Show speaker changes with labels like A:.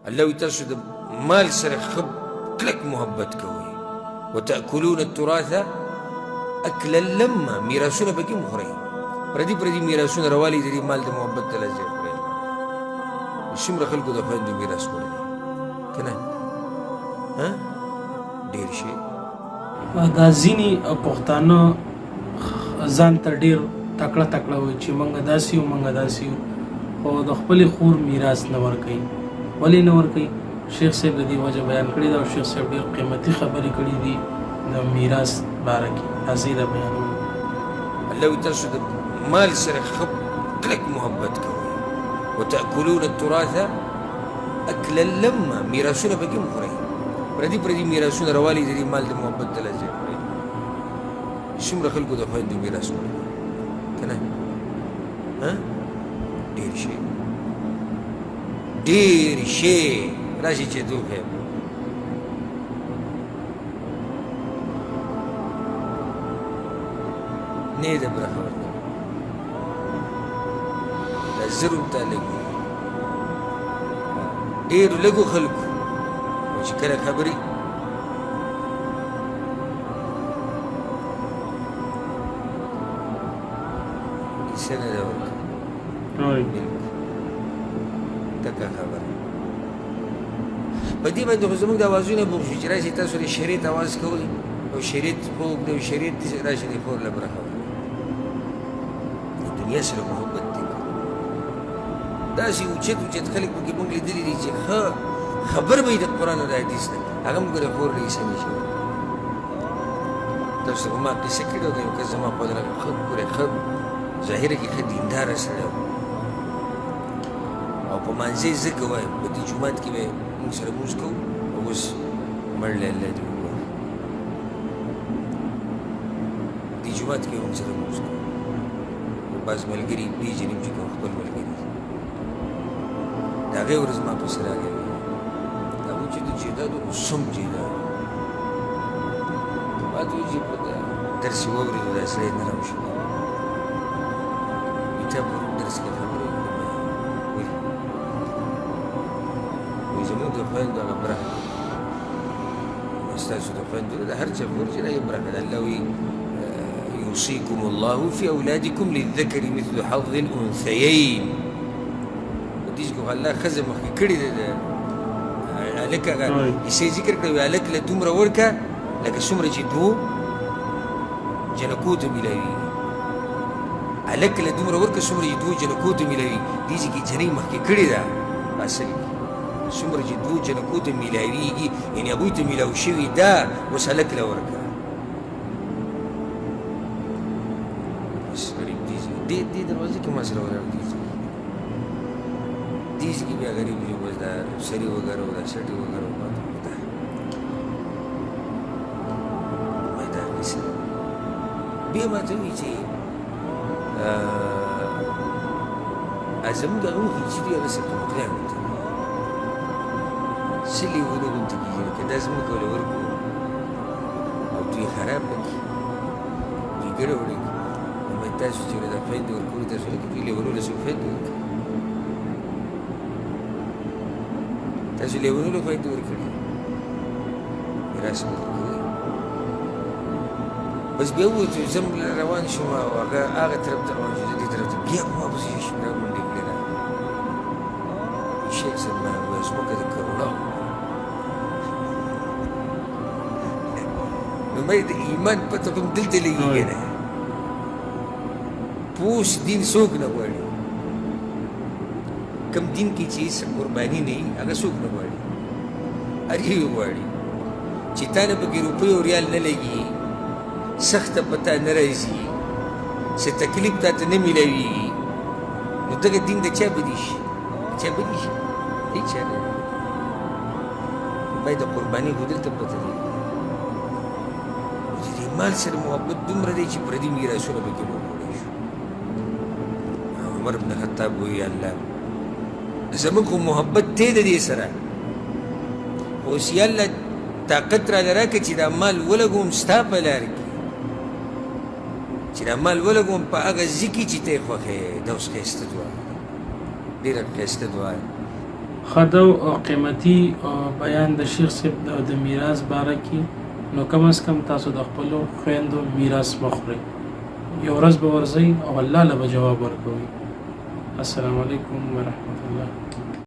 A: الله تاسو د مال سره خب کلک محبت کوي. وتأكلون التراث اكلا لما، میراثونه به کې مخورئ، پردي پردي میراثونه روالي د دې مال د محبت د لاسه خورئ. څومره خلکو د خویندو میراث کړی دی که نه؟ ډېر شي.
B: دا ځینې پښتانه ځان ته ډېر تکړه تکړه وایي چې موږ داسې یو موږ داسې یو، خو د خپلې خور میراث نه ورکوي. ولې نه ورکوي؟ شیخ صاحب د دې وجه بیان کړې ده او شیخ صاحب ډېر قیمتي خبرې کړي دي د میراث باره کې. هسې دا بیانوم.
A: الله تاسو د مال سره خب کلک محبت کوي. وتأكلون التراث اكلا لما، میراثونه به کې مخورئ، پردي پردي میراثونه روالي د دې مال د محبت د لاسه خورئ. څومره خلکو د خویندو میراث کړی دی که نه؟ ډېر شي، ډېر شي. راشي چې تو خیر نه ده برخه ورته دا زرو ته لګي ډېرو لږو خلکو چې کله خبرې کیسه نه ده ورکړه. تکه خبره په دې باندې خو زموږ د اوازونه بوغ شو چې راشي تاسو د شریعت اواز کوئ او شریعت خوږ دی او شریعت راشي د خور له برخه د دنیا سره محبت دی. داسې اوچت اوچت خلک پکې موږ لیدلي دي چې ښه خبر به یې د قرآن او د حدیث نه، هغه هم ګوره خور له عیسی شوی. تاسو ته به ما قصه کړې وه، د یو کس زما خوا ته راغی، ښه ګوره ښه ظاهره کې ښه دینداره سړی و او په مانځه یې ځکه وایم په دې جومات کې به یې موږ سره لمونځ کوو او اوس مړ له الله دې وګوره دې جومات کې موږ سره لمونځ کوو. بعض ملګري پېژنم چې کوم خپل ملګري دي، د هغې ورځ ما پسې راغلی دا و چې د جیدادو اوسم جیداد ما ته وایي چې په درس یې واورېدو دا سړی نرم شو تا په درس کې خبرې وکړې وایي زموږ د خویندو هغه برخه ستاسو د خویندو د هر چا خور چې دا یې برخه ده. الله وایي يوصيكم الله في أولادكم للذكر مثل حظ الأنثيين. دې کې الله ښځه مخکې کړې ده، هلک هغه حصې ذکر کړی، هلک له دومره ورکړه لکه څومره چې دوو جنکو ته میلاوي. هلک له دومره ورکړه څومره چې دوو جنکو ته میلاوي. دې کې جنۍ مخکې کړې ده اصل کې څومره چې دوو جنکو ته میلاویږي، یعنې هغوی ته میلاو شوي ده، اوس هلک له ورکړه. دې دروازې کې ما سره ولاړ دي، دې کې بیا غریب جو بس دا سري وغیره او دا سټي وغیره پاتې ده. ما دا کیسه بیا ما ته وایي چې زموږ هغه هجري هغه څه پروګرام دی څه لیونو غوندې کېږي لکه دا زموږ له ورکړو او دوی خراب کړي دوی ګډه وړي. تاسو چې دا خویندې ورکوي تاسو لکه دوی لیونو له څو خویندې ورکړي، تاسو لیونو له خویندې ورکړي میراث مو ورکوي. بس بیا ووتو زه روان شوم او هغه طرف ته روان شو، دې طرف ته بیا په ما پسې شو راغونډې کړې ده. شیخ صاحب ما وایي ځمکه د کروړه نو ما د ایمان پته کوم دلته لګېږي نه پوس دین څوک نه غواړي، کوم دین کې چې هېڅ قرباني نه وي هغه څوک نه غواړي، هر یو غواړي چې تا نه پکې روپۍ او ریال نه لګي، سخته په تا نه راځي، څه تکلیف تا ته نه میلاویږي، نو دغه دین د چا بدي شي؟ د چا بدي شي؟ هېچا نه. باید د قرباني خو دلته پته دی چې د مال سره محبت دومره دی چې پردي میراثونه پکې وکړی شو. عمر بن خطاب وایي الله زموږ خو محبت دی د دې سره، اوس یې الله طاقت راله راکړه چې دا مال ولګوم ستا په لاره کې، چې دا مال ولګوم په هغه ځای کې چې ته یې خوښ یې. دا اوس ښایسته دعا ده، ډېره ښایسته دعا ده.
B: خدو او قیمتي بیان د شیخ صاحب د میراث باره کې نو کم از کم تاسو د خپل خويندو میراث مخوري یو ورځ به ورځي او الله له جواب ورکوي. السلام علیکم ورحمت الله.